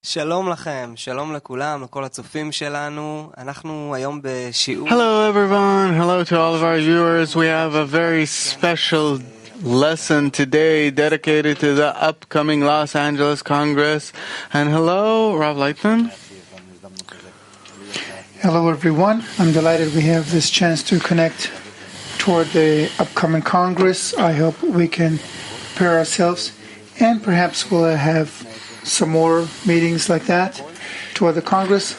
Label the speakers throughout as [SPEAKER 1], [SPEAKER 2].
[SPEAKER 1] שלום לכם, שלום לכולם, לכל הצופים שלנו. אנחנו היום בשיעור...
[SPEAKER 2] Hello everyone, hello to all of our viewers. We have a very special lesson today dedicated to the upcoming Los Angeles Congress. And hello, Rav Leitman.
[SPEAKER 3] Hello everyone, I'm delighted we have this chance to connect toward the upcoming Congress. I hope we can prepare ourselves and perhaps we'll have some more meetings like that toward the Congress.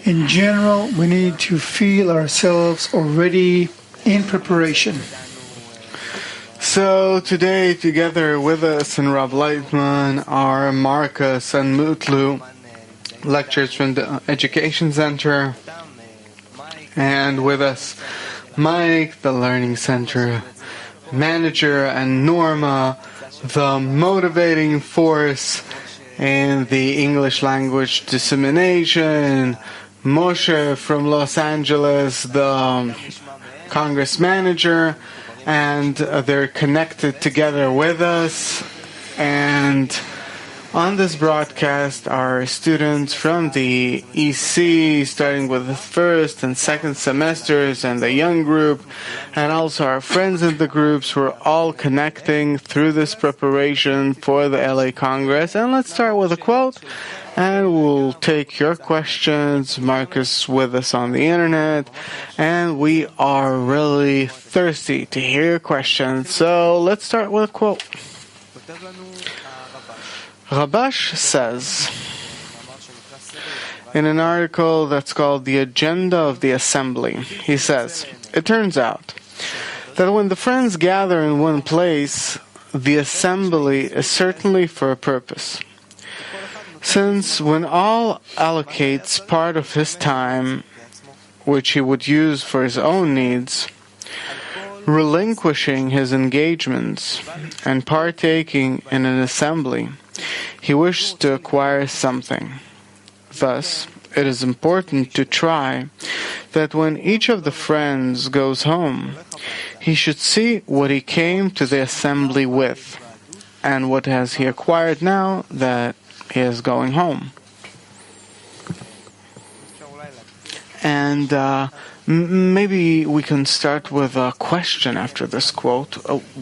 [SPEAKER 3] In general, we need to feel ourselves already in preparation.
[SPEAKER 2] So today together with us and Rav Leitman are Marcus and Mutlu, lectures from the Education Center, and with us Mike, the Learning Center manager, and Norma, the motivating force in the English language dissemination, Moshe from Los Angeles, the Congress manager, and they're connected together with us. And on this broadcast are students from the EC, starting with the first and second semesters and the young group, and also our friends in the groups who are all connecting through this preparation for the LA Congress. And let's start with a quote, and we'll take your questions. Marcus with us on the internet, and we are really thirsty to hear your questions. So let's start with a quote. Rabash says, in an article that's called The Agenda of the Assembly, he says, it turns out that when the friends gather in one place, the assembly is certainly for a purpose. Since when all allocates part of his time, which he would use for his own needs, relinquishing his engagements and partaking in an assembly, he wishes to acquire something. Thus, it is important to try that when each of the friends goes home, he should see what he came to the assembly with, and what has he acquired now that he is going home. And maybe we can start with a question after this quote.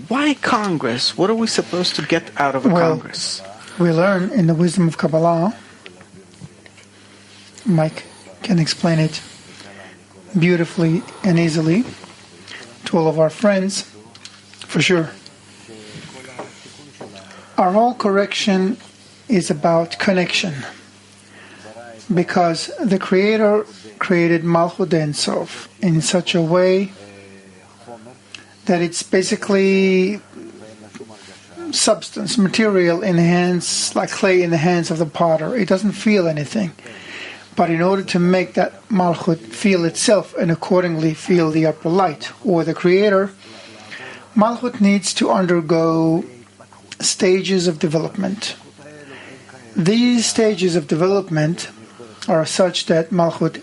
[SPEAKER 2] Why Congress? What are we supposed to get out of a Congress?
[SPEAKER 3] We learn in the wisdom of Kabbalah, Mike can explain it beautifully and easily to all of our friends, for sure. Our whole correction is about connection, because the Creator created Malchut Ein Sof in such a way that it's basically substance, material in the hands, like clay in the hands of the potter. It doesn't feel anything. But in order to make that Malchut feel itself and accordingly feel the upper light, or the Creator, Malchut needs to undergo stages of development. These stages of development are such that Malchut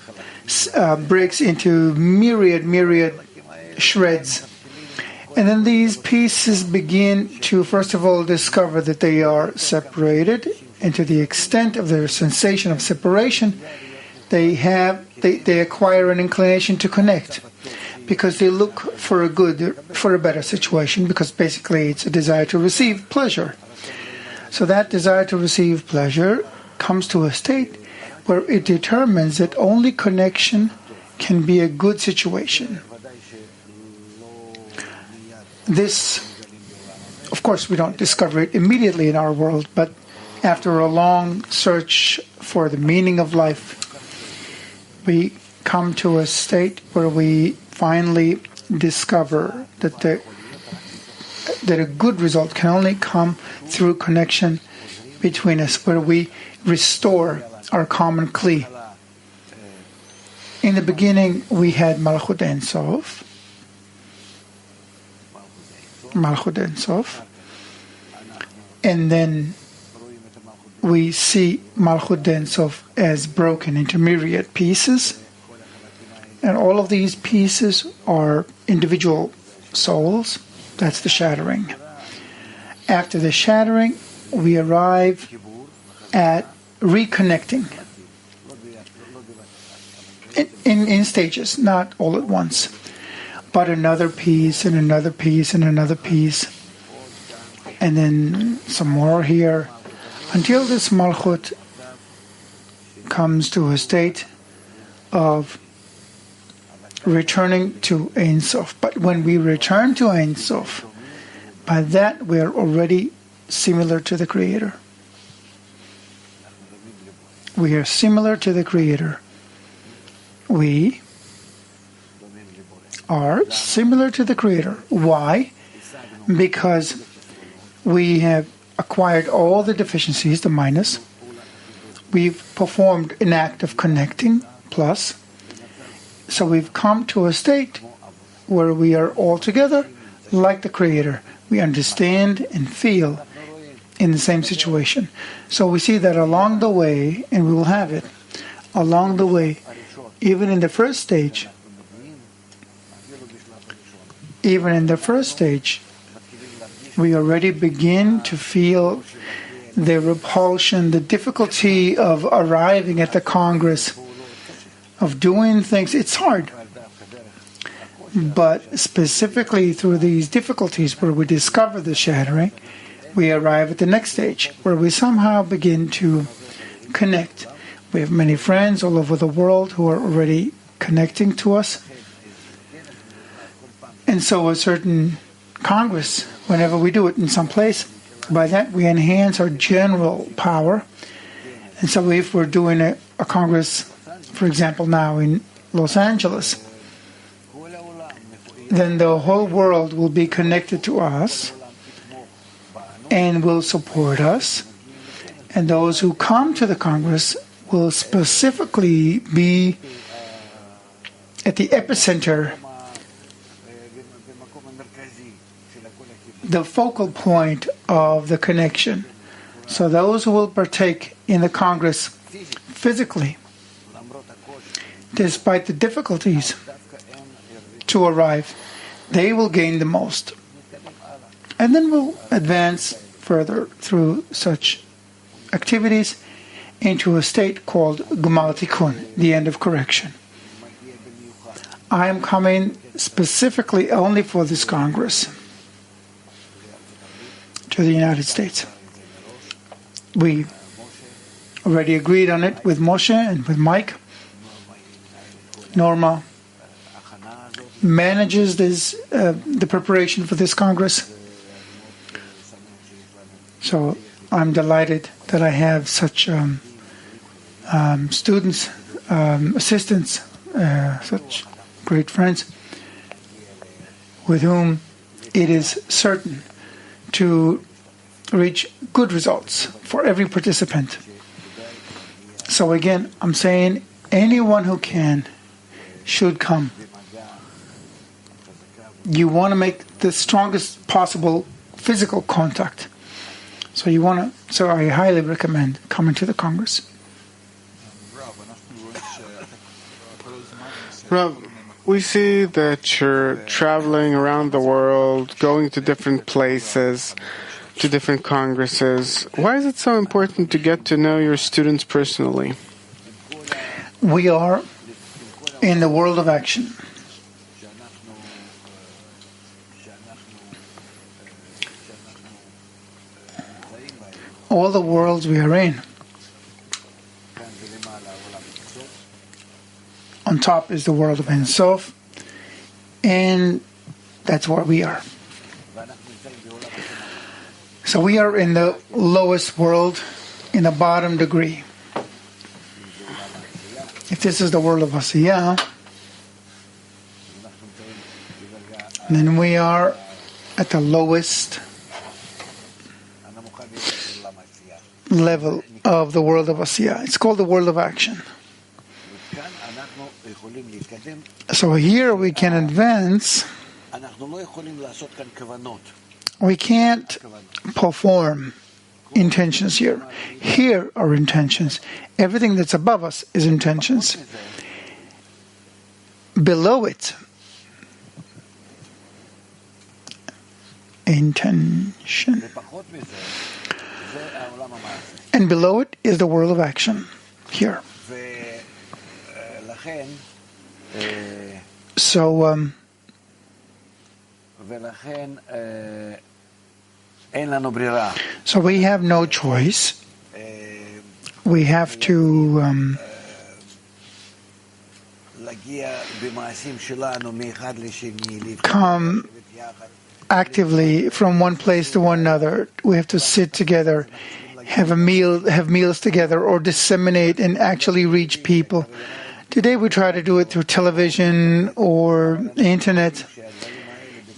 [SPEAKER 3] breaks into myriad shreds. And then these pieces begin to, first of all, discover that they are separated, and to the extent of their sensation of separation, they acquire an inclination to connect, because they look for a better situation, because basically it's a desire to receive pleasure. So that desire to receive pleasure comes to a state where it determines that only connection can be a good situation. This, of course, we don't discover it immediately in our world, but after a long search for the meaning of life, we come to a state where we finally discover that a good result can only come through connection between us, where we restore our common kli. In the beginning, we had Malchut Ein Sof, and then we see Malchut Ein Sof as broken into myriad pieces, and all of these pieces are individual souls. That's the shattering. After the shattering, we arrive at reconnecting in stages, not all at once, but another piece and another piece and another piece, and then some more here, until this Malchut comes to a state of returning to Ein Sof. But when we return to Ein Sof, by that we are already similar to the Creator. We are similar to the Creator. We are similar to the Creator. Why? Because we have acquired all the deficiencies, the minus. We've performed an act of connecting, plus. So we've come to a state where we are all together like the Creator. We understand and feel in the same situation. So we see that along the way, and we will have it, along the way, even in the first stage, we already begin to feel the repulsion, the difficulty of arriving at the Congress, of doing things. It's hard. But specifically through these difficulties where we discover the shattering, we arrive at the next stage where we somehow begin to connect. We have many friends all over the world who are already connecting to us. And so a certain Congress, whenever we do it in some place, by that we enhance our general power. And so if we're doing a Congress, for example, now in Los Angeles, then the whole world will be connected to us and will support us. And those who come to the Congress will specifically be at the epicenter, the focal point of the connection. So those who will partake in the Congress physically, despite the difficulties to arrive, they will gain the most. And then we'll advance further through such activities into a state called Gmar Tikkun, the end of correction. I am coming specifically only for this Congress to the United States. We already agreed on it with Moshe and with Mike. Norma manages this, the preparation for this Congress. So I'm delighted that I have such students, assistants, such great friends with whom it is certain to reach good results for every participant. So again, I'm saying anyone who can should come. You want to make the strongest possible physical contact. So I highly recommend coming to the Congress.
[SPEAKER 2] Rav, we see that you're traveling around the world, going to different places, to different congresses. Why is it so important to get to know your students personally?
[SPEAKER 3] We are in the world of action. All the worlds we are in. On top is the world of Ein Sof, and that's where we are. So we are in the lowest world, in the bottom degree. If this is the world of Asiyah, then we are at the lowest level of the world of Asiyah. It's called the world of action. So here we can advance. We can't perform intentions here. Here are intentions. Everything that's above us is intentions. Below it, intention. and below it is the world of action here. So we have no choice. We have to come actively from one place to another. We have to sit together, have meals together, or disseminate and actually reach people. Today we try to do it through television or internet,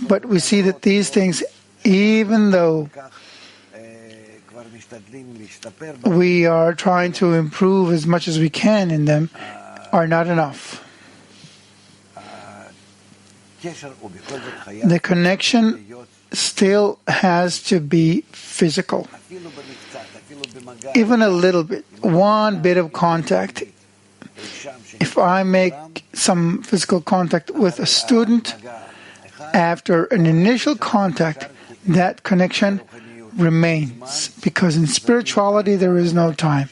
[SPEAKER 3] but we see that these things, even though we are trying to improve as much as we can in them, are not enough. The connection still has to be physical. Even a little bit, one bit of contact. If I make some physical contact with a student, after an initial contact, that connection remains. Because in spirituality there is no time.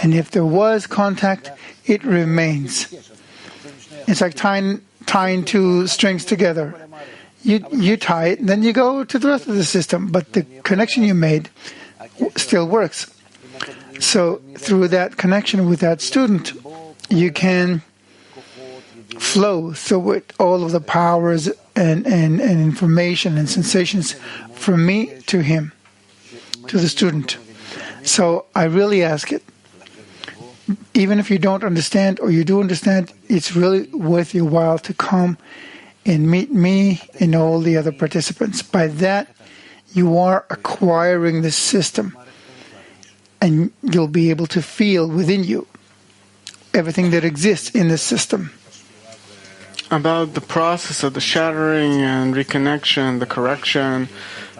[SPEAKER 3] And if there was contact, it remains. It's like tying two strings together. You tie it, and then you go to the rest of the system, but the connection you made still works. So through that connection with that student, you can flow through it, all of the powers and information and sensations from me to him, to the student. So I really ask it. Even if you don't understand or you do understand, it's really worth your while to come and meet me and all the other participants. By that, you are acquiring the system, and you'll be able to feel within you everything that exists in the system.
[SPEAKER 2] About the process of the shattering and reconnection, the correction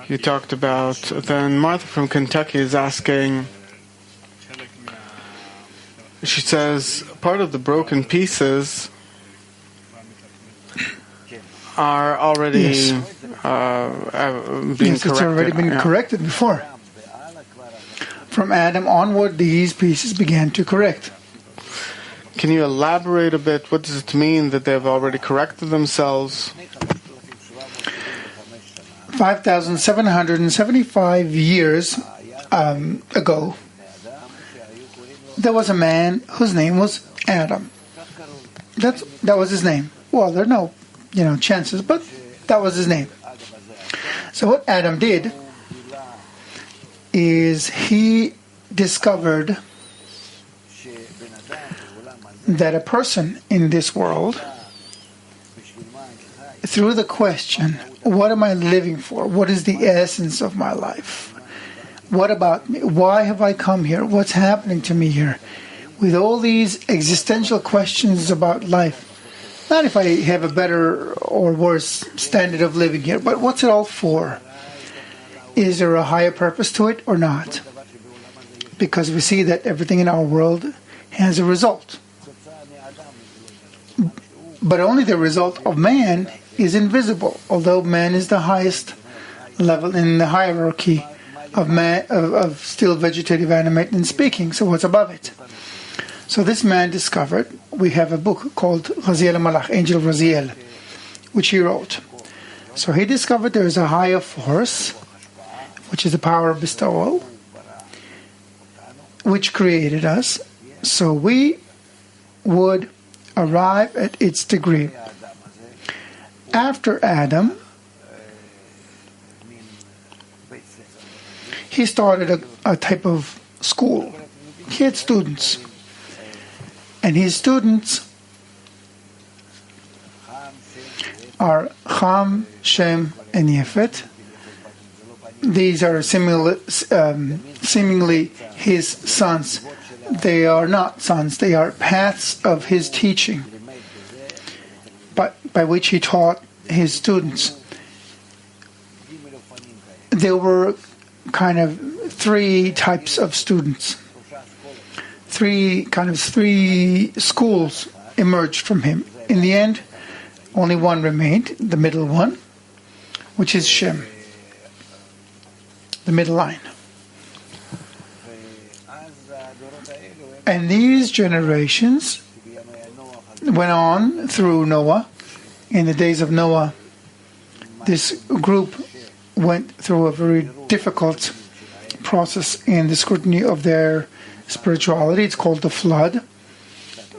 [SPEAKER 2] you talked about, then Martha from Kentucky is asking, she says, part of the broken pieces are already being
[SPEAKER 3] corrected. It's already been corrected before. From Adam onward, these pieces began to correct.
[SPEAKER 2] Can you elaborate a bit? What does it mean that they've already corrected themselves?
[SPEAKER 3] 5,775 years ago, there was a man whose name was Adam. That was his name. Well, there are no, chances, but that was his name. So what Adam did is he discovered that a person in this world, through the question, what am I living for? What is the essence of my life? What about me? Why have I come here? What's happening to me here? With all these existential questions about life. Not if I have a better or worse standard of living here, but what's it all for? Is there a higher purpose to it or not? Because we see that everything in our world has a result. But only the result of man is invisible, although man is the highest level in the hierarchy of man, of still vegetative, animate, and speaking. So what's above it? So this man discovered, we have a book called Raziel Malach, Angel of Raziel, which he wrote. So he discovered there is a higher force, which is the power of bestowal, which created us. So we would arrive at its degree. After Adam, he started a type of school. He had students. And his students are Ham, Shem, and Yefet. These are seemingly his sons. They are not sons, they are paths of his teaching, by which he taught his students. There were kind of three types of students. Three schools emerged from him. In the end, only one remained, the middle one, which is Shem, the middle line. And these generations went on through Noah. In the days of Noah, this group went through a very difficult process in the scrutiny of their spirituality. It's called the flood,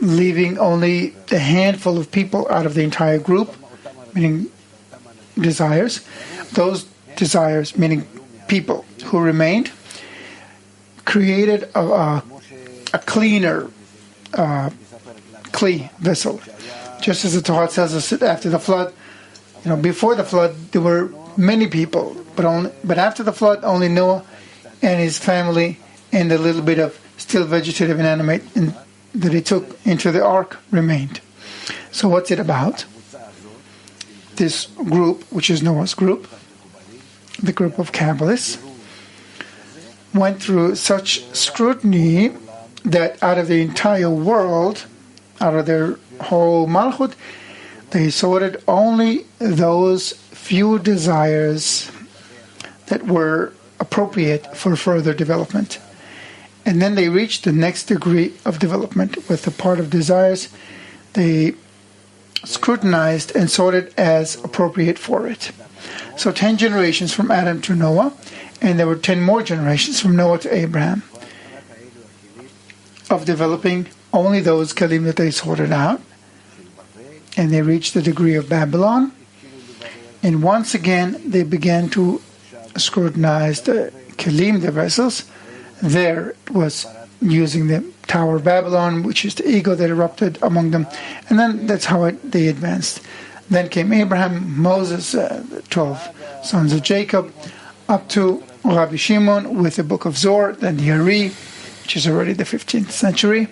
[SPEAKER 3] leaving only a handful of people out of the entire group, meaning desires. Those desires, meaning people who remained, created a cleaner kli vessel. Just as the Torah tells us that after the flood, before the flood there were many people, but after the flood only Noah and his family and a little bit of still vegetative and animate that he took into the ark remained. So what's it about? This group, which is Noah's group, the group of Kabbalists, went through such scrutiny that out of the entire world, out of their whole Malchut, they sorted only those few desires that were appropriate for further development. And then they reached the next degree of development with the part of desires they scrutinized and sorted as appropriate for it. So 10 generations from Adam to Noah, and there were 10 more generations from Noah to Abraham of developing only those kelim that they sorted out. And they reached the degree of Babylon. And once again, they began to scrutinize the kelim, the vessels. There was using the Tower of Babylon, which is the ego that erupted among them. And then that's how they advanced. Then came Abraham, Moses, the 12 sons of Jacob, up to Rabbi Shimon with the book of Zohar, then the Ari, which is already the 15th century,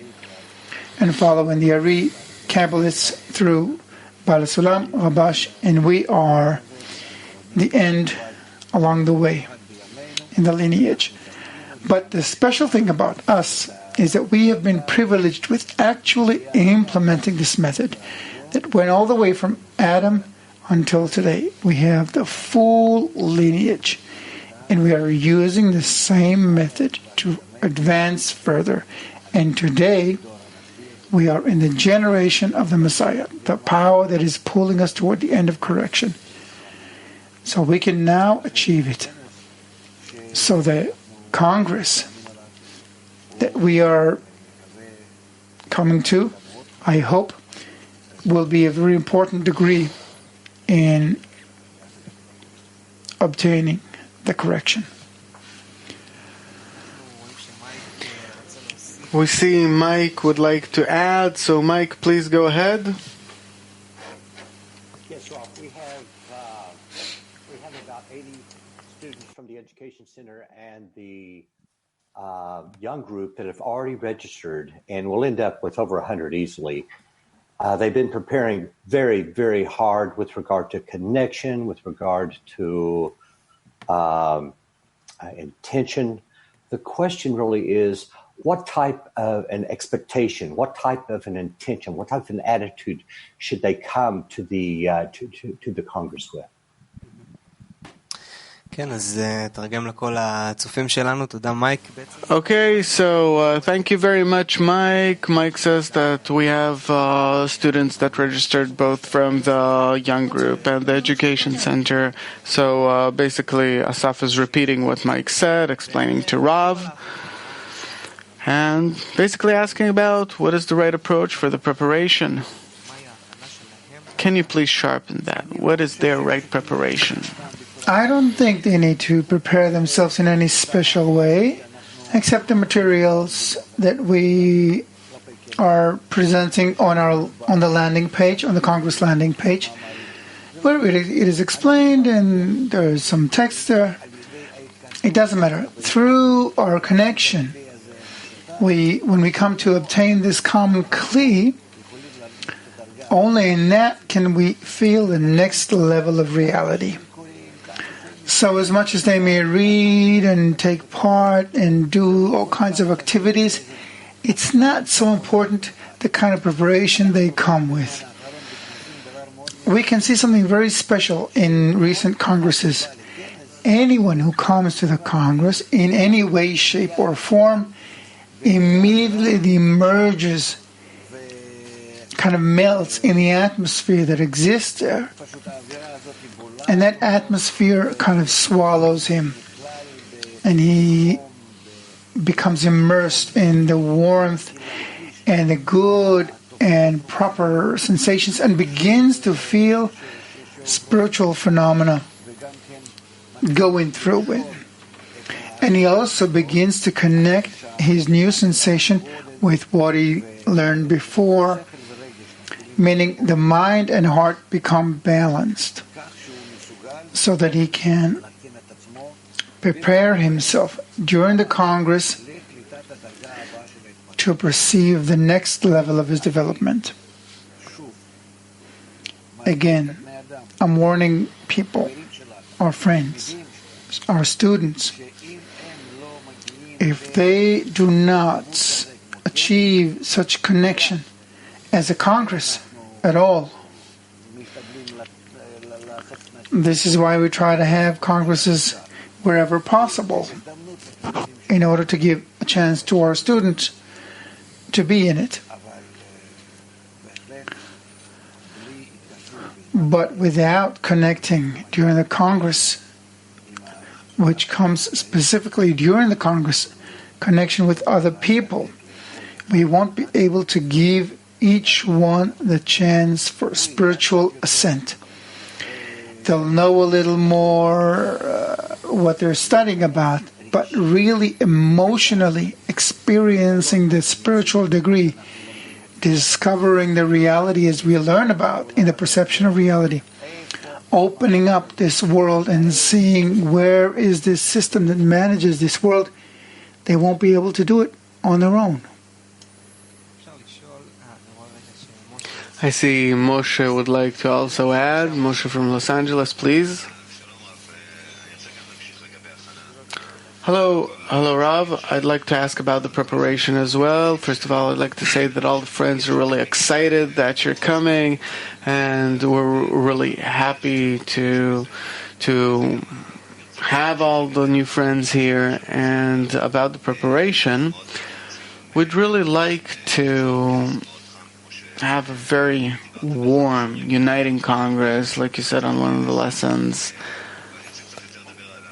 [SPEAKER 3] and following the Ari, Kabbalists through Bala Sulam, Rabash, and we are the end along the way in the lineage. But the special thing about us is that we have been privileged with actually implementing this method that went all the way from Adam until today. We have the full lineage, and we are using the same method to advance further. And today, we are in the generation of the Messiah, the power that is pulling us toward the end of correction. So we can now achieve it. So the Congress that we are coming to, I hope, will be a very important degree in obtaining the correction.
[SPEAKER 2] We see Mike would like to add, so Mike, please go ahead.
[SPEAKER 4] Yes, Rob, we have about 80 students from the Education Center and the young group that have already registered, and we'll end up with over 100 easily. They've been preparing very, very hard with regard to connection, with regard to intention. The question really is, what type of an expectation, what type of an intention, what type of an attitude should they come to the Congress with?
[SPEAKER 1] כן, אז תרגם לכל הצופים שלנו. תודה, מייק.
[SPEAKER 2] Okay, so thank you very much, Mike. Mike says that we have students that registered both from the young group and the education center. So basically, Asaf is repeating what Mike said, explaining to Rav, and basically asking about what is the right approach for the preparation. Can you please sharpen that? What is their right preparation?
[SPEAKER 3] I don't think they need to prepare themselves in any special way, except the materials that we are presenting on the landing page, on the Congress landing page, where it is explained and there's some text there. It doesn't matter. Through our connection, when we come to obtain this common kli, only in that can we feel the next level of reality. So as much as they may read and take part and do all kinds of activities, it's not so important the kind of preparation they come with. We can see something very special in recent congresses. Anyone who comes to the Congress in any way, shape, or form immediately emerges, kind of melts in the atmosphere that exists there. And that atmosphere kind of swallows him. And he becomes immersed in the warmth and the good and proper sensations and begins to feel spiritual phenomena going through it. And he also begins to connect his new sensation with what he learned before, meaning the mind and heart become balanced so that he can prepare himself during the Congress to perceive the next level of his development. Again, I'm warning people, our friends, our students, if they do not achieve such connection as a Congress at all, this is why we try to have Congresses wherever possible, in order to give a chance to our students to be in it. But without connecting during the Congress, which comes specifically during the Congress, connection with other people, we won't be able to give each one the chance for spiritual ascent. They'll know a little more what they're studying about, but really emotionally experiencing the spiritual degree, discovering the reality as we learn about in the perception of reality, opening up this world and seeing where is this system that manages this world, they won't be able to do it on their own.
[SPEAKER 2] I see Moshe would like to also add. Moshe from Los Angeles, please. Hello, Rav. I'd like to ask about the preparation as well. First of all, I'd like to say that all the friends are really excited that you're coming, and we're really happy to have all the new friends here. And about the preparation, we'd really like to have a very warm, uniting Congress, like you said on one of the lessons.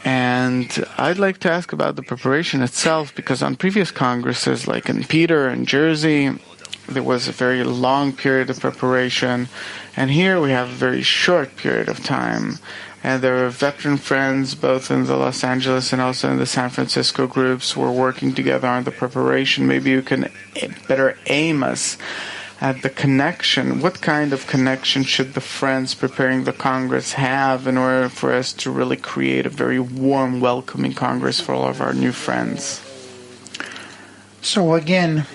[SPEAKER 2] And I'd like to ask about the preparation itself, because on previous Congresses, like in Peter and Jersey, there was a very long period of preparation, and here we have a very short period of time. And there are veteran friends, both in the Los Angeles and also in the San Francisco groups, who are working together on the preparation. Maybe you can better aim us at the connection. What kind of connection should the friends preparing the Congress have in order for us to really create a very warm, welcoming Congress for all of our new friends?
[SPEAKER 3] So again,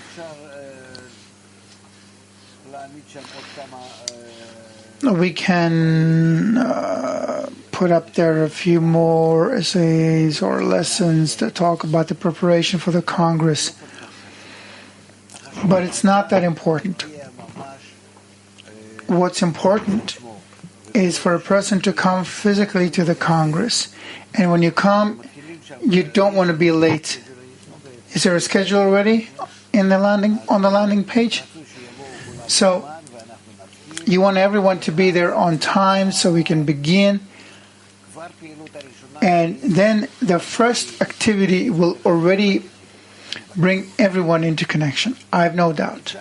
[SPEAKER 3] we can put up there a few more essays or lessons that talk about the preparation for the Congress. But it's not that important. What's important is for a person to come physically to the Congress. And when you come, you don't want to be late. Is there a schedule already on the landing page? So you want everyone to be there on time so we can begin. And then the first activity will already bring everyone into connection. I have no doubt.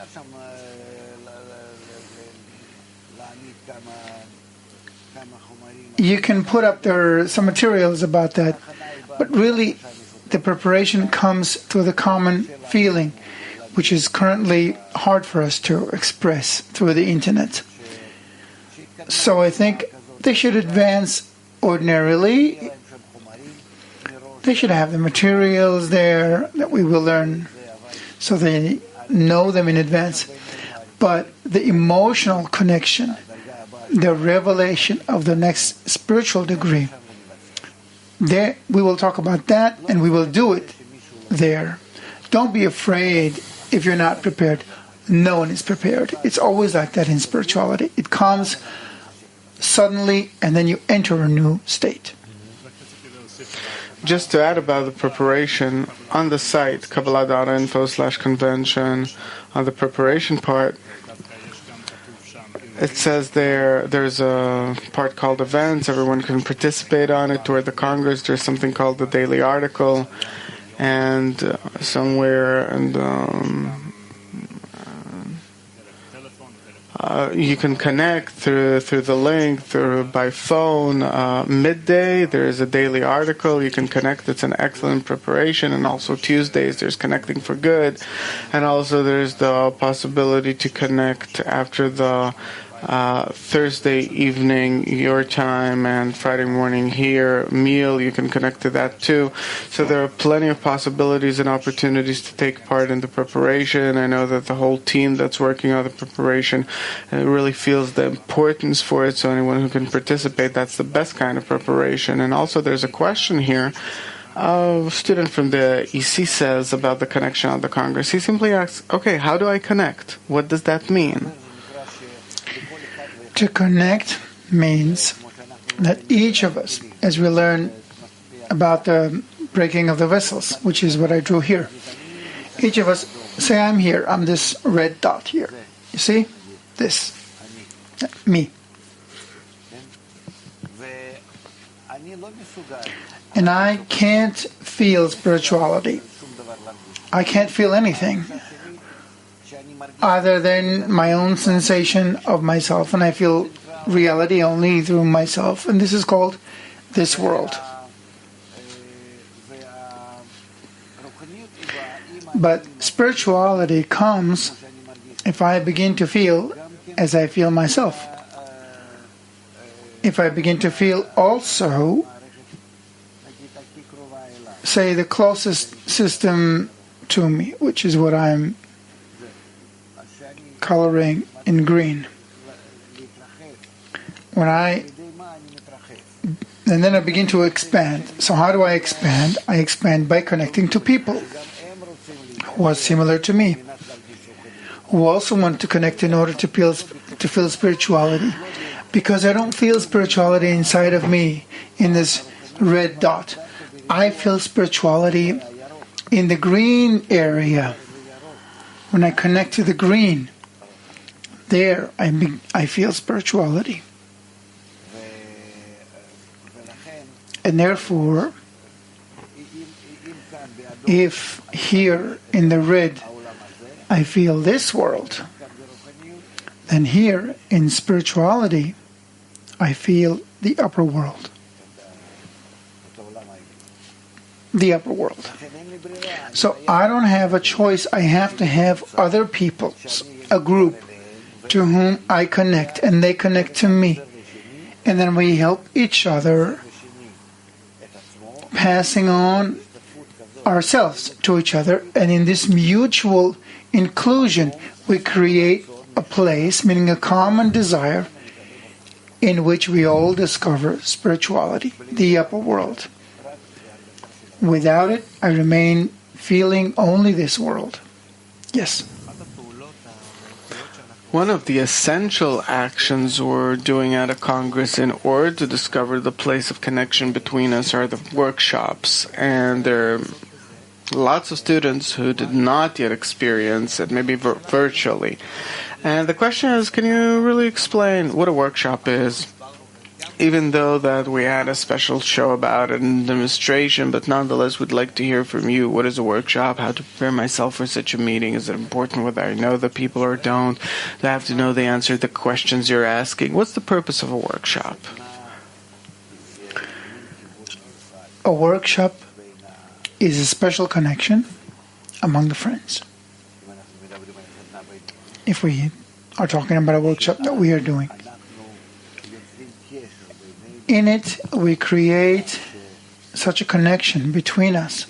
[SPEAKER 3] You can put up there some materials about that, but really the preparation comes through the common feeling, which is currently hard for us to express through the internet. So I think they should advance ordinarily. They should have the materials there that we will learn so they know them in advance. But the emotional connection, the revelation of the next spiritual degree, there we will talk about that, and we will do it there. Don't be afraid if you're not prepared. No one is prepared. It's always like that in spirituality. It comes suddenly, and then you enter a new state.
[SPEAKER 2] just to add about the preparation, on the site, Kabbalah.info/convention, on the preparation part, it says there's a part called events. Everyone can participate on it. Toward the Congress, there's something called the daily article, and somewhere, and you can connect through the link, by phone. Midday, there is a daily article. You can connect. It's an excellent preparation. And also Tuesdays, there's Connecting for Good. And also there's the possibility to connect after the Thursday evening, your time, and Friday morning here, meal. You can connect to that too. So there are plenty of possibilities and opportunities to take part in the preparation. I know that the whole team that's working on the preparation really feels the importance for it. So anyone who can participate, that's the best kind of preparation. And also there's a question here. A student from the EC says about the connection of the Congress. He simply asks, okay, how do I connect? What does that mean?
[SPEAKER 3] To connect means that each of us, as we learn about the breaking of the vessels, which is what I drew here, each of us say, I'm here, I'm this red dot here. You see? This. Me. And I can't feel spirituality. I can't feel anything other than my own sensation of myself, and I feel reality only through myself, and this is called this world. But spirituality comes if I begin to feel as I feel myself. If I begin to feel also, say, the closest system to me, which is what I'm coloring in green. And then I begin to expand. So how do I expand? I expand by connecting to people who are similar to me, who also want to connect in order to feel spirituality. Because I don't feel spirituality inside of me, in this red dot. I feel spirituality in the green area. When I connect to the green, there I feel spirituality. And therefore, if here in the red I feel this world, then here in spirituality I feel the upper world. The upper world. So I don't have a choice. I have to have other people, a group to whom I connect, and they connect to me. And then we help each other, passing on ourselves to each other. And in this mutual inclusion, we create a place, meaning a common desire, in which we all discover spirituality, the upper world. Without it, I remain feeling only this world. Yes.
[SPEAKER 2] One of the essential actions we're doing at a Congress in order to discover the place of connection between us are the workshops. And there are lots of students who did not yet experience it, maybe virtually. And the question is, can you really explain what a workshop is? Even though that we had a special show about it in demonstration, but nonetheless we'd like to hear from you. What is a workshop? How to prepare myself for such a meeting? Is it important whether I know the people or don't? Do I have to know the answer to the questions you're asking? What's the purpose of a workshop?
[SPEAKER 3] A workshop is a special connection among the friends. If we are talking about a workshop that we are doing. In it, we create such a connection between us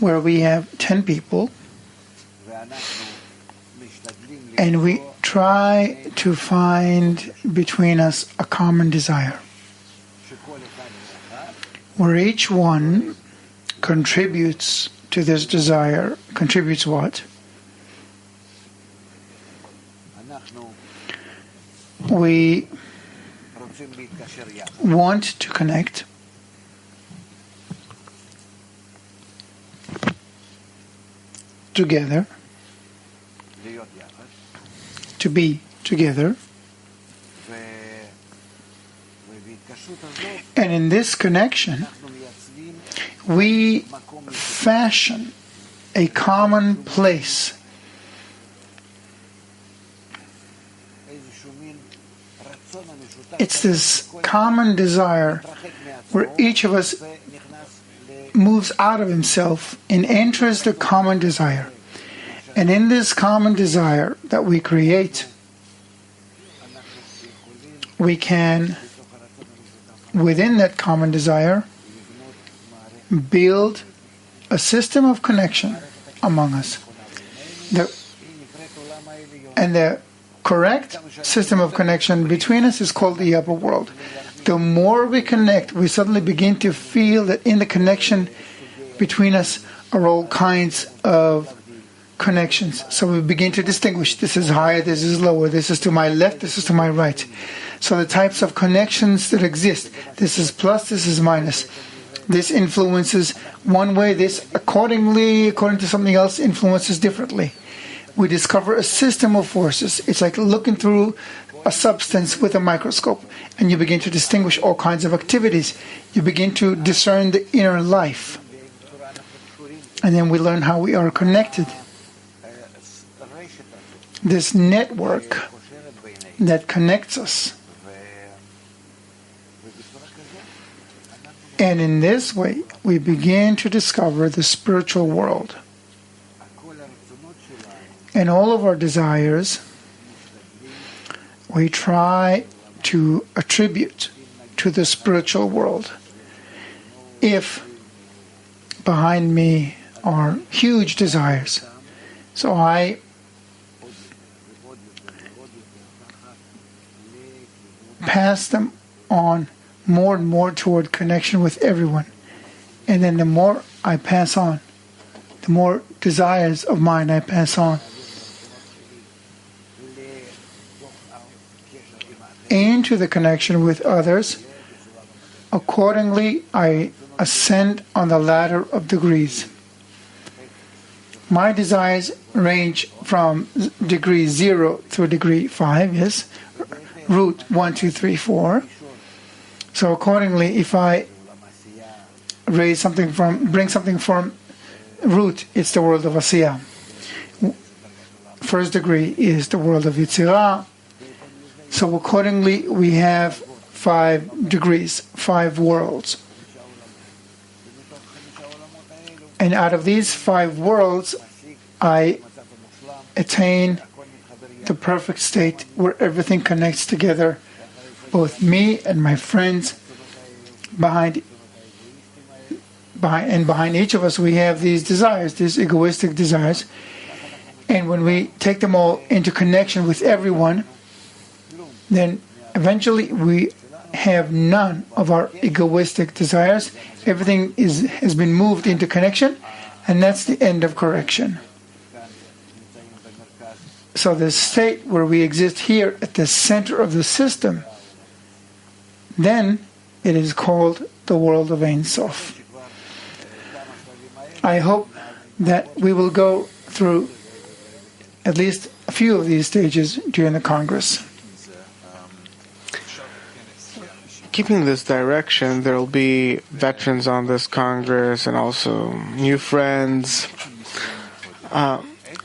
[SPEAKER 3] where we have 10 people and we try to find between us a common desire where each one contributes to this desire. Contributes what? we want to connect together, to be together. And in this connection, we fashion a common place, it's this common desire where each of us moves out of himself and enters the common desire. And in this common desire that we create, we can, within that common desire, build a system of connection among us. And the correct system of connection between us is called the upper world. The more we connect, we suddenly begin to feel that in the connection between us are all kinds of connections. So we begin to distinguish, this is higher, this is lower, this is to my left, this is to my right. So the types of connections that exist, this is plus, this is minus. This influences one way, this according to something else, influences differently. We discover a system of forces. It's like looking through a substance with a microscope, and you begin to distinguish all kinds of activities. You begin to discern the inner life. And then we learn how we are connected. This network that connects us. And in this way, we begin to discover the spiritual world. And all of our desires, we try to attribute to the spiritual world. If behind me are huge desires, so I pass them on more and more toward connection with everyone. And then the more I pass on, the more desires of mine I pass on. Into the connection with others. Accordingly, I ascend on the ladder of degrees. My desires range from degree 0 through degree 5, yes, root 1, 2, 3, 4. So accordingly, if I bring something from root, it's the world of Asiyah. First degree is the world of Yetzirah. So accordingly, we have 5 degrees, 5 worlds. And out of these 5 worlds, I attain the perfect state where everything connects together, both me and my friends. Behind each of us, we have these desires, these egoistic desires. And when we take them all into connection with everyone, then eventually we have none of our egoistic desires. Everything has been moved into connection, and that's the end of correction. So the state where we exist here at the center of the system, then it is called the world of Ein Sof. I hope that we will go through at least a few of these stages during the Congress.
[SPEAKER 2] Keeping this direction, there will be veterans on this Congress and also new friends.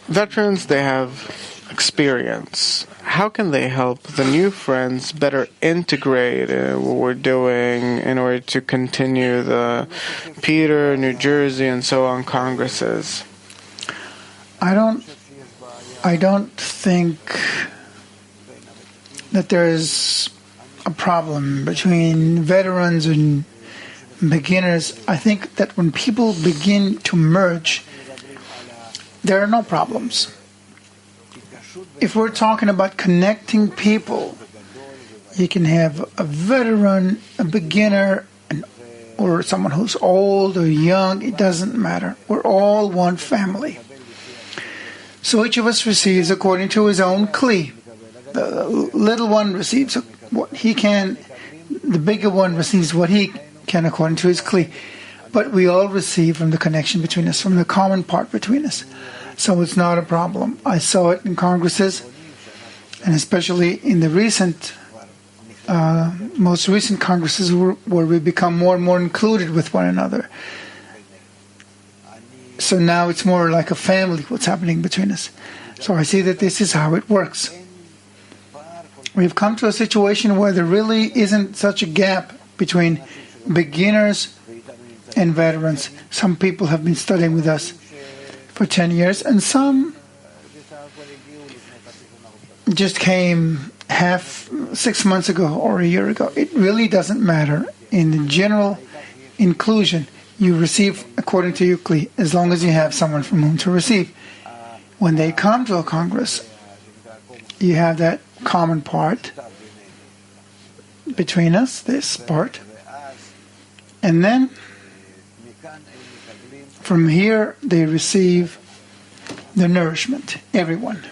[SPEAKER 2] Veterans, they have experience. How can they help the new friends better integrate what we're doing in order to continue the Peter, New Jersey, and so on Congresses?
[SPEAKER 3] I don't think that there is a problem between veterans and beginners. I think that when people begin to merge, there are no problems. If we're talking about connecting people, you can have a veteran, a beginner, or someone who's old or young. It doesn't matter. We're all one family. So each of us receives according to his own kli. the little one receives what he can, the bigger one receives what he can according to his kli. But we all receive from the connection between us, from the common part between us. So it's not a problem. I saw it in congresses, and especially in the most recent congresses where we become more and more included with one another. So now it's more like a family, what's happening between us. So I see that this is how it works. We've come to a situation where there really isn't such a gap between beginners and veterans. Some people have been studying with us for 10 years, and some just came 6 months ago or a year ago. It really doesn't matter. In the general inclusion, you receive according to your kli, as long as you have someone from whom to receive. When they come to a congress, you have that common part between us, this part, and then from here they receive the nourishment, everyone.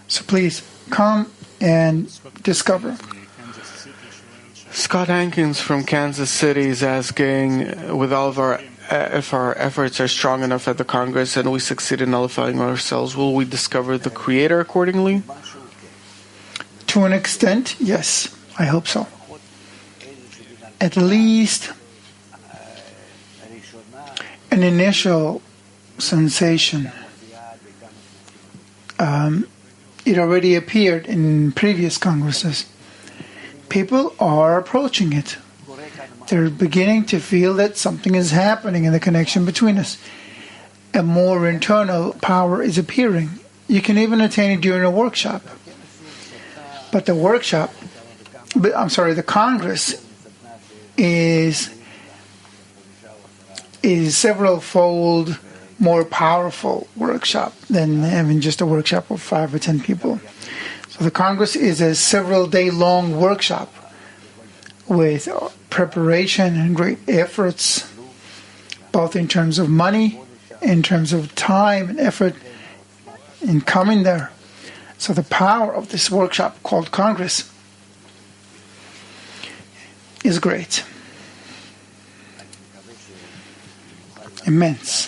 [SPEAKER 3] So please come and discover.
[SPEAKER 2] Scott Hankins from Kansas City is asking, with all of our if our efforts are strong enough at the Congress and we succeed in nullifying ourselves, will we discover the Creator accordingly?
[SPEAKER 3] To an extent, yes. I hope so. At least an initial sensation. It already appeared in previous congresses. People are approaching it. They're beginning to feel that something is happening in the connection between us. A more internal power is appearing. You can even attain it during a workshop. But the Congress is several-fold more powerful workshop than having just a workshop of 5 or 10 people. So the Congress is a several-day-long workshop with preparation and great efforts, both in terms of money, in terms of time and effort in coming there. So the power of this workshop called Congress is great. Immense.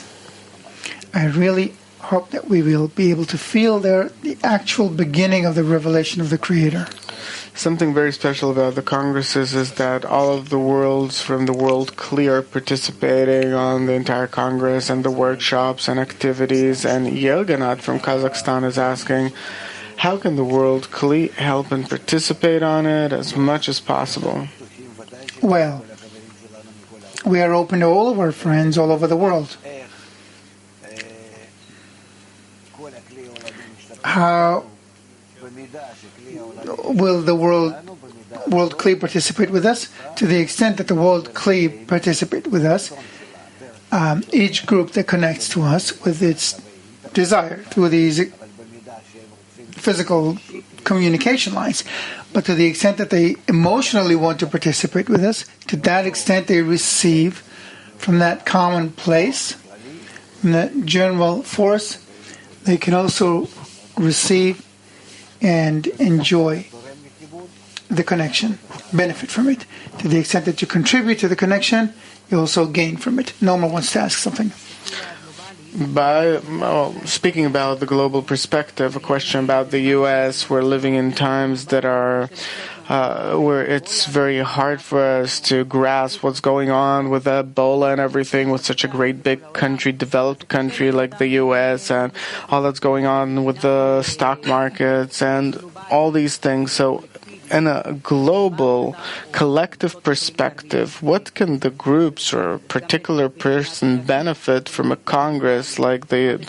[SPEAKER 3] I really hope that we will be able to feel there the actual beginning of the revelation of the Creator.
[SPEAKER 2] Something very special about the Congresses is that all of the worlds from the world Kli are participating on the entire Congress and the workshops and activities. And Yelganat from Kazakhstan is asking, how can the world Kli help and participate on it as much as possible?
[SPEAKER 3] Well, we are open to all of our friends all over the world. How will the world Kli participate with us? To the extent that the world Kli participate with us, each group that connects to us with its desire through these physical communication lines, but to the extent that they emotionally want to participate with us, to that extent they receive from that common place, from that general force. They can also receive and enjoy the connection, benefit from it. To the extent that you contribute to the connection, you also gain from it. Norma wants to ask something.
[SPEAKER 2] Speaking about the global perspective, a question about the U.S. We're living in times that are where it's very hard for us to grasp what's going on with Ebola and everything, with such a great big country, developed country like the U.S., and all that's going on with the stock markets and all these things. So in a global, collective perspective, what can the groups or a particular person benefit from a Congress like the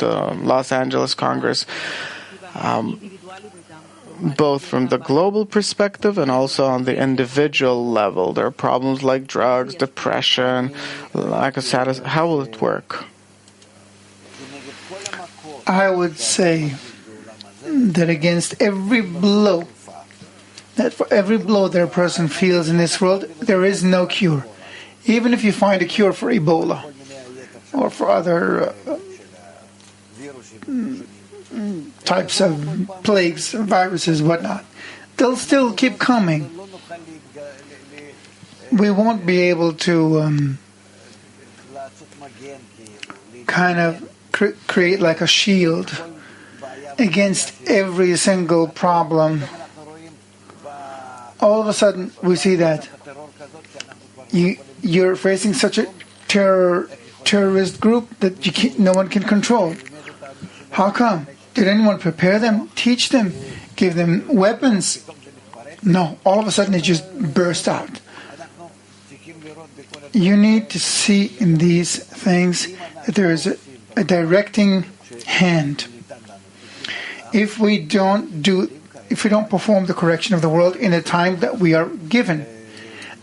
[SPEAKER 2] Los Angeles Congress, both from the global perspective and also on the individual level? There are problems like drugs, depression, lack of satisfaction. How will it work?
[SPEAKER 3] I would say that against every blow, that for every blow that a person feels in this world, there is no cure. Even if you find a cure for Ebola or for other types of plagues, viruses, whatnot. They'll still keep coming. We won't be able to kind of create like a shield against every single problem. All of a sudden, we see that you're facing such a terrorist group that no one can control. How come? Did anyone prepare them, teach them, give them weapons? No, all of a sudden it just burst out. You need to see in these things that there is a directing hand. If we don't perform the correction of the world in a time that we are given,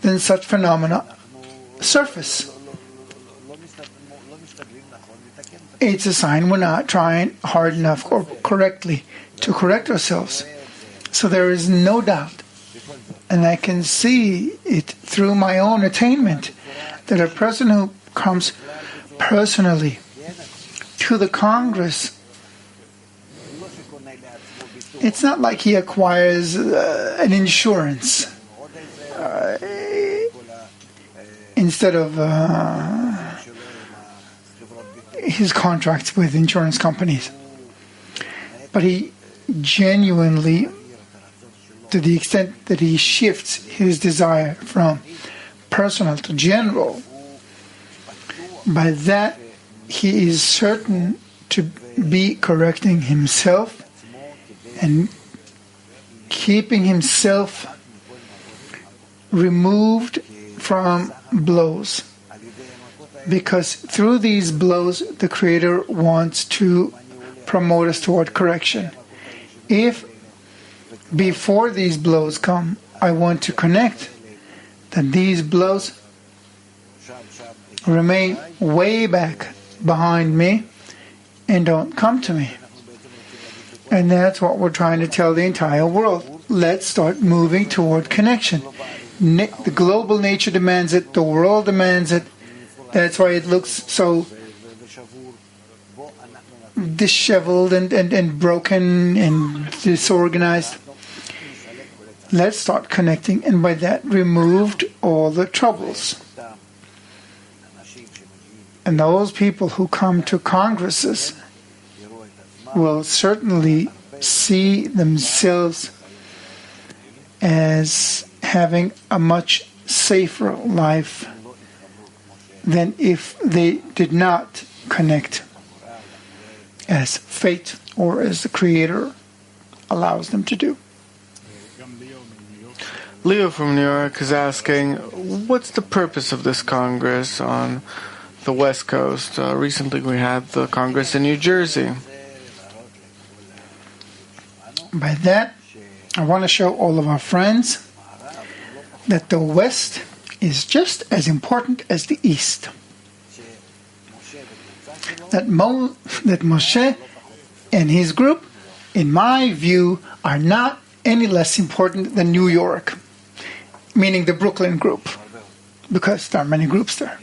[SPEAKER 3] then such phenomena surface. It's a sign we're not trying hard enough or correctly to correct ourselves. So there is no doubt, and I can see it through my own attainment, that a person who comes personally to the Congress, it's not like he acquires an insurance instead of his contracts with insurance companies. But he genuinely, to the extent that he shifts his desire from personal to general, by that he is certain to be correcting himself and keeping himself removed from blows. Because through these blows, the Creator wants to promote us toward correction. If before these blows come, I want to connect, then these blows remain way back behind me and don't come to me. And that's what we're trying to tell the entire world. Let's start moving toward connection. The global nature demands it. The world demands it. That's why it looks so disheveled and broken and disorganized. Let's start connecting, and by that removed all the troubles. And those people who come to congresses will certainly see themselves as having a much safer life than if they did not connect as fate or as the Creator allows them to do.
[SPEAKER 2] Leo from New York is asking, what's the purpose of this Congress on the West Coast? Recently we had the Congress in New Jersey.
[SPEAKER 3] By that, I want to show all of our friends that the West is just as important as the East. That Moshe and his group, in my view, are not any less important than New York, meaning the Brooklyn group, because there are many groups there.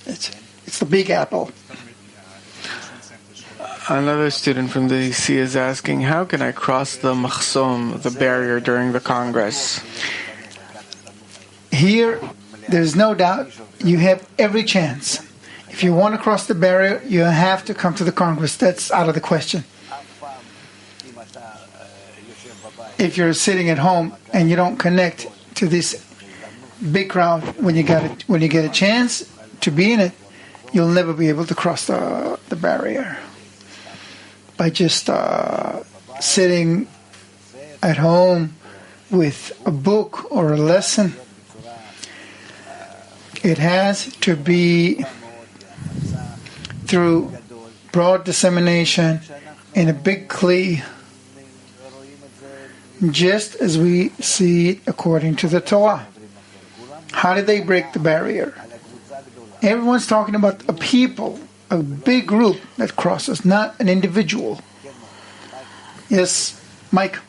[SPEAKER 3] It's the Big Apple.
[SPEAKER 2] Another student from the DC is asking, how can I cross the machsom, the barrier, during the Congress?
[SPEAKER 3] Here, there's no doubt you have every chance. If you want to cross the barrier, you have to come to the Congress. That's out of the question. If you're sitting at home and you don't connect to this big crowd when you get a chance to be in it, you'll never be able to cross the barrier. By just sitting at home with a book or a lesson, it has to be through broad dissemination in a big kli, just as we see it according to the Torah. How did they break the barrier? Everyone's talking about a people, a big group that crosses, not an individual. Yes, Mike.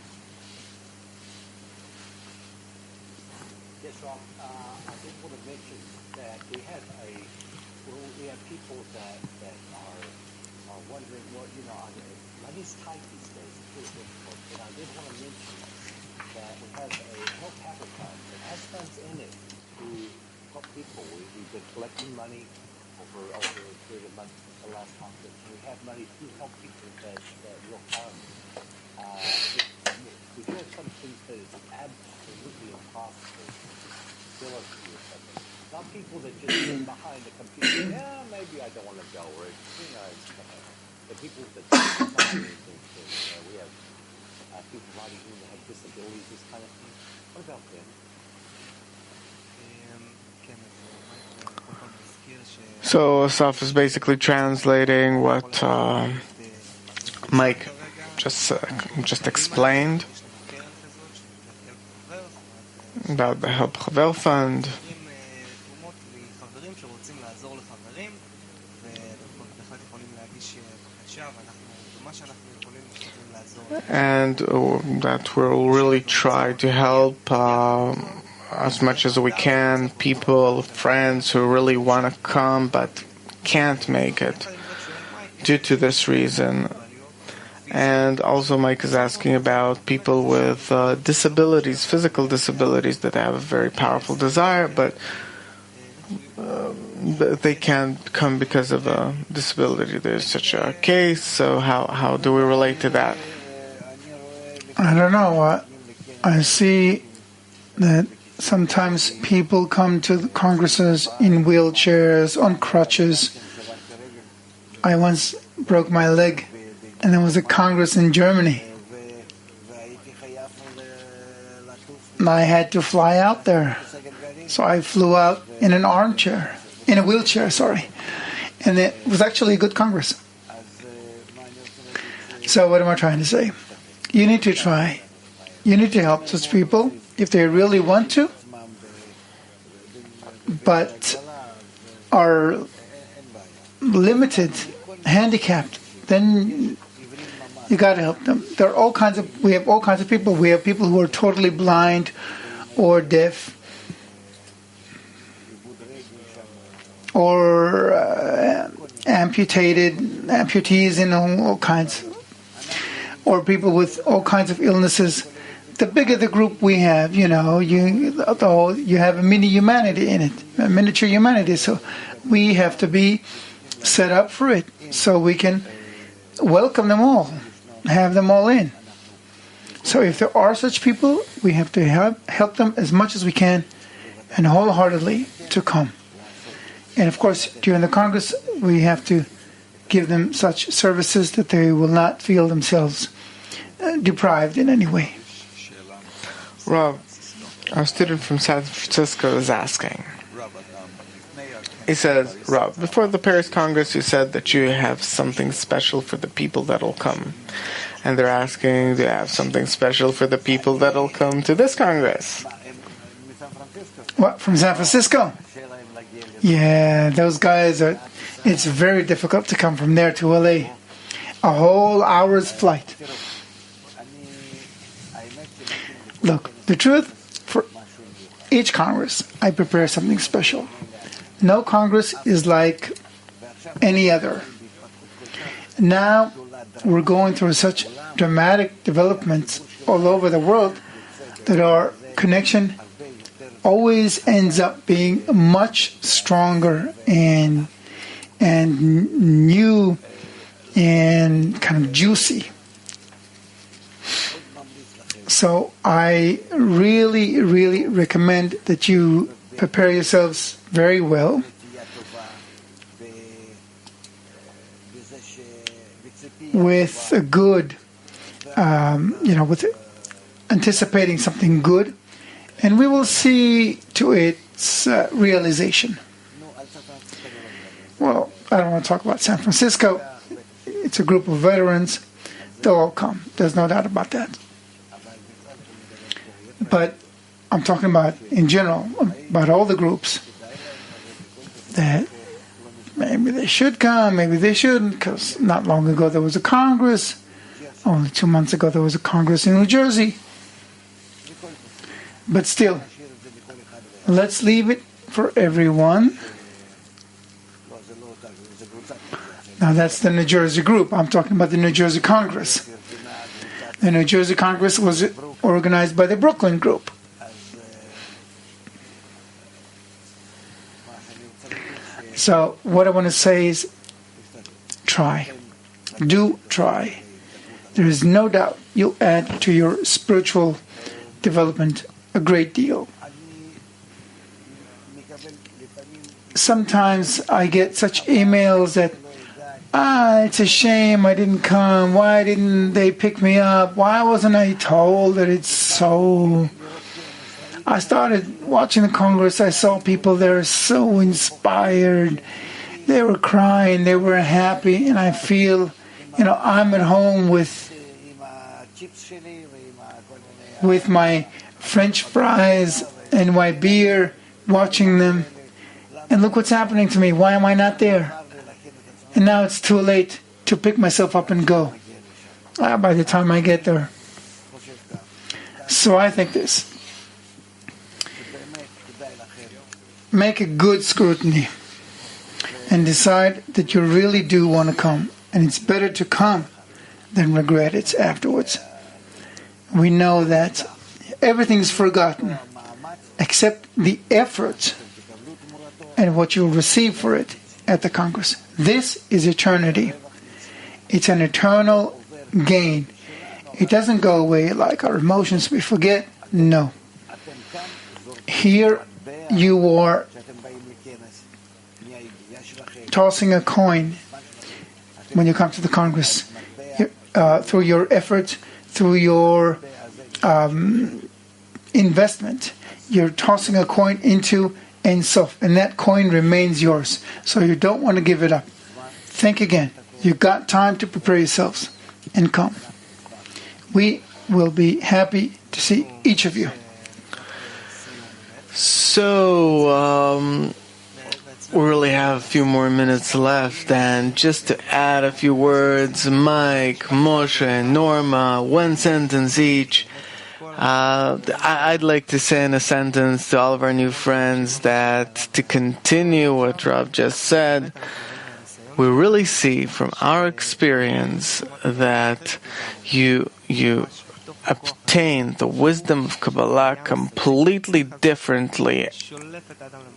[SPEAKER 4] Yes, Rob. I just want to mention that we have people that are are wondering, well, money's tight these days. It's pretty difficult. But I did want to mention that we have a Help Hacker Fund that has funds in it to help people. We've been collecting money over a period of months since the last conference. We have money to help people that will harm. We do have some things that is absolutely impossible to fill up to or something. Not people that just sit behind the computer. Yeah, maybe I don't want to go. Or the people that design these things. We have people writing who have disabilities, this kind of thing. What about them?
[SPEAKER 2] So Asaf is basically translating what Mike just explained about the Help Haver Fund. And that we'll really try to help as much as we can people, friends who really want to come but can't make it due to this reason. And also Mike is asking about people with disabilities, physical disabilities, that have a very powerful desire, but they can't come because of a disability. There's such a case, so how do we relate to that?
[SPEAKER 3] I don't know. I see that sometimes people come to the congresses in wheelchairs, on crutches. I once broke my leg, and there was a congress in Germany. And I had to fly out there. So I flew out in an armchair, in a wheelchair, sorry. And it was actually a good congress. So what am I trying to say? You need to try. You need to help those people if they really want to, but are limited, handicapped. Then you got to help them. We have all kinds of people. We have people who are totally blind or deaf or amputees in all kinds, or people with all kinds of illnesses. The bigger the group we have, you have a mini humanity in it, a miniature humanity. So we have to be set up for it so we can welcome them all, have them all in. So if there are such people, we have to help them as much as we can and wholeheartedly to come. And of course, during the Congress, we have to give them such services that they will not feel themselves deprived in any way.
[SPEAKER 2] Rob, our student from San Francisco is asking. He says, Rob, before the Paris Congress, you said that you have something special for the people that'll come. And they're asking, do you have something special for the people that'll come to this Congress?
[SPEAKER 3] What, from San Francisco? Yeah, those guys it's very difficult to come from there to LA. A whole hour's flight. Look, the truth, for each Congress, I prepare something special. No Congress is like any other. Now, we're going through such dramatic developments all over the world that our connection always ends up being much stronger and new and kind of juicy. So I really, really recommend that you prepare yourselves very well. With a good, with anticipating something good, and we will see to its realization. Well, I don't want to talk about San Francisco. It's a group of veterans. They'll all come. There's no doubt about that. But I'm talking about, in general, about all the groups that maybe they should come, maybe they shouldn't, because not long ago there was a Congress. Only 2 months ago there was a Congress in New Jersey. But still, let's leave it for everyone. Now that's the New Jersey group. I'm talking about the New Jersey Congress. The New Jersey Congress was organized by the Brooklyn group. So what I want to say is try. Do try. There is no doubt you'll add to your spiritual development a great deal. Sometimes I get such emails that, it's a shame I didn't come. Why didn't they pick me up? Why wasn't I told that it's so? I started watching the Congress. I saw people there so inspired. They were crying. They were happy. And I feel, I'm at home with my French fries and my beer, watching them. And look what's happening to me. Why am I not there? And now it's too late to pick myself up and go. By the time I get there. So I think this. Make a good scrutiny and decide that you really do want to come. And it's better to come than regret it afterwards. We know that everything's forgotten except the effort and what you'll receive for it at the Congress. This is eternity. It's an eternal gain. It doesn't go away like our emotions we forget. No. Here you are tossing a coin when you come to the Congress. Through your effort, through your investment, you're tossing a coin into Ein Sof, and that coin remains yours. So you don't want to give it up. Think again. You got time to prepare yourselves and come. We will be happy to see each of you.
[SPEAKER 2] So, we really have a few more minutes left, and just to add a few words, Mike, Moshe, Norma, one sentence each. I'd like to say in a sentence to all of our new friends that to continue what Rob just said, we really see from our experience that you obtain the wisdom of Kabbalah completely differently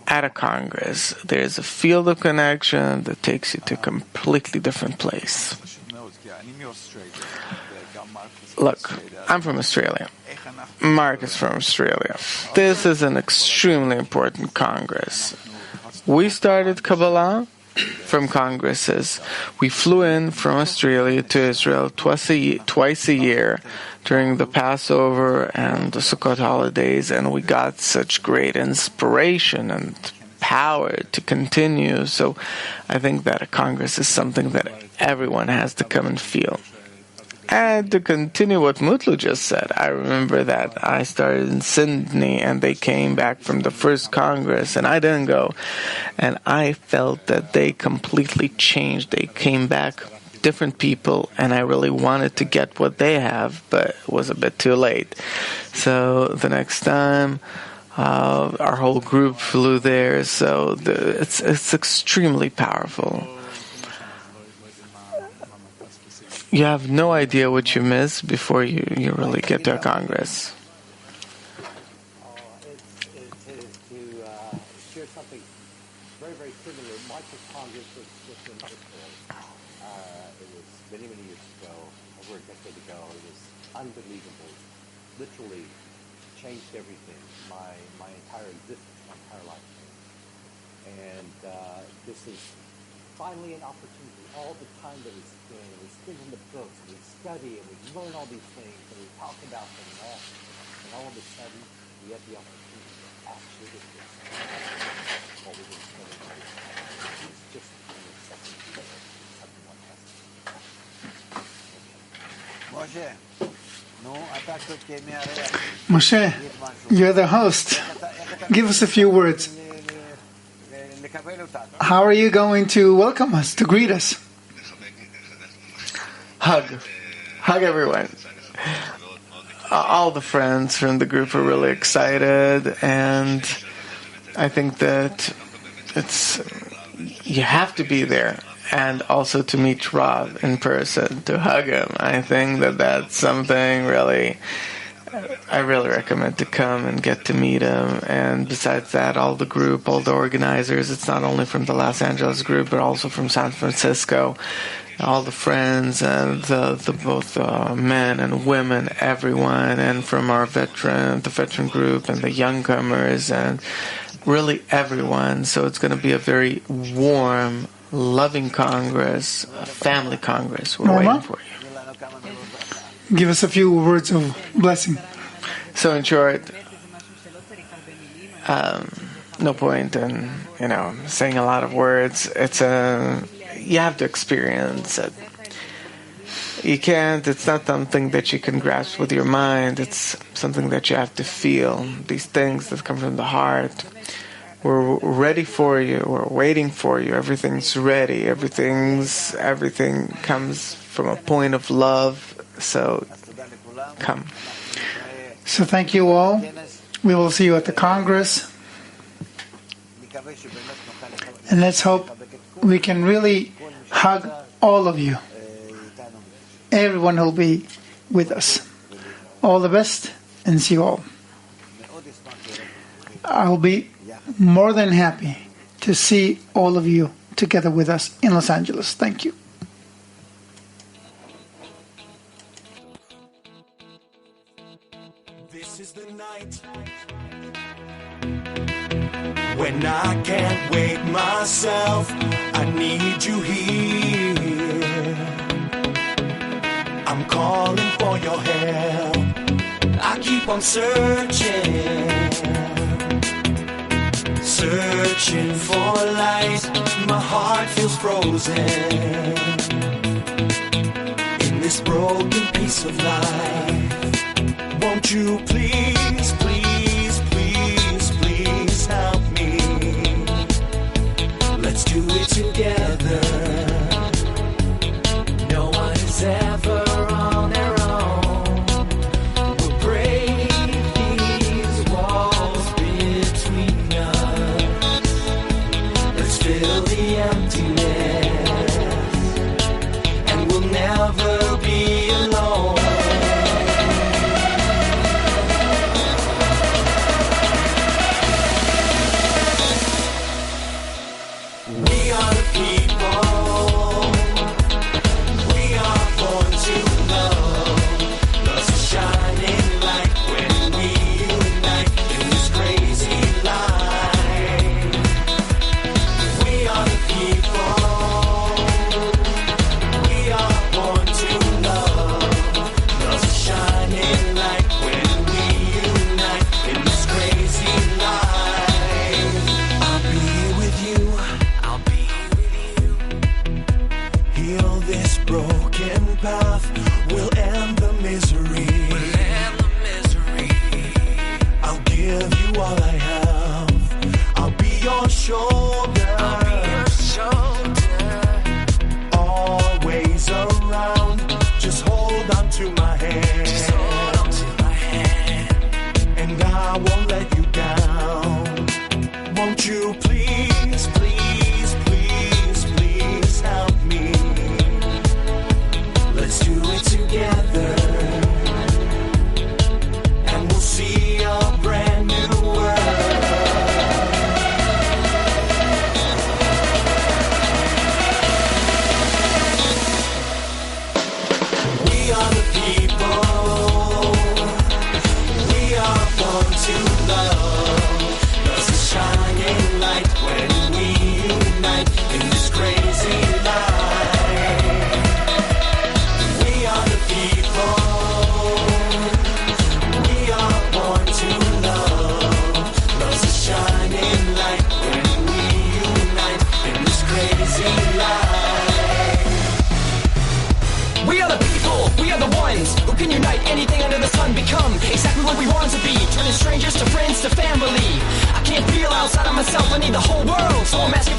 [SPEAKER 2] at a Congress. There's a field of connection that takes you to a completely different place. Look, I'm from Australia. Mark is from Australia. This is an extremely important Congress. We started Kabbalah from congresses. We flew in from Australia to Israel twice a year during the Passover and the Sukkot holidays, and we got such great inspiration and power to continue. So I think that a Congress is something that everyone has to come and feel. And to continue what Mutlu just said, I remember that I started in Sydney and they came back from the first Congress and I didn't go. And I felt that they completely changed. They came back different people and I really wanted to get what they have, but it was a bit too late. So the next time, our whole group flew there. So it's extremely powerful. You have no idea what you miss before you really get to a Congress.
[SPEAKER 4] To share something very, very similar, Michael's Congress was just in Israel. It was many, many years ago, over a decade ago. It was unbelievable. Literally changed everything, my entire existence, my entire life. And this is finally an opportunity. All the time that we spend in the books, and we study, and we learn all these things, and we talk about them, and all of a sudden, we have the opportunity to actually get this. What we've been studying. It's just something like that.
[SPEAKER 3] Moshe, you're the host. Give us a few words. How are you going to welcome us, to greet us?
[SPEAKER 2] Hug everyone. All the friends from the group are really excited, and I think that you have to be there. and also to meet Rob in person, to hug him. I think that that's something really, I really recommend to come and get to meet him. And besides that, all the group, all the organizers, it's not only from the Los Angeles group, but also from San Francisco, all the friends and the both men and women, everyone, and from our the veteran group and the youngcomers and really everyone. So it's going to be a very warm, loving Congress, a family Congress. We're waiting for you.
[SPEAKER 3] Give us a few words of blessing.
[SPEAKER 2] So in short, no point in saying a lot of words. You have to experience it. You can't. It's not something that you can grasp with your mind. It's something that you have to feel. These things that come from the heart. We're ready for you. We're waiting for you. Everything's ready. Everything comes from a point of love. So come.
[SPEAKER 3] So thank you all. We will see you at the Congress. And let's hope we can really hug all of you. Everyone will be with us. All the best and see you all. I'll be more than happy to see all of you together with us in Los Angeles. Thank you.
[SPEAKER 5] This is the night when I can't wake myself. I need you here. I'm calling for your help. I keep on searching for light. My heart feels frozen in this broken piece of life. Won't you please, please, please, please help me? Let's do it together. No one is ever on their own. We'll break these walls between us. Let's fill the emptiness, and we'll never be alone. We are the people. We are born to love. Love's a shining light when we unite in this crazy life. We are the people. We are born to love. Love's a shining light when we unite in this crazy life. I'll be with you. I'll be with you. Heal this broken path. We'll end the misery. I'll give you all I have. I'll be your shoulder. Always around. Just hold on to my hand. And I won't let you down. Won't you please, please, please, please help me? Let's do it together, and we'll see a brand new world. We are the people. We are born to love. Love's a shining light when we unite in this crazy life. We are the people. We are born to love. Love's a shining light when we unite in this crazy life.
[SPEAKER 6] We are the people, we are the ones who can unite anything under the sun, become exactly what we want to be, turning strangers to friends to family. I can't feel outside of myself, I need the whole world, so I'm asking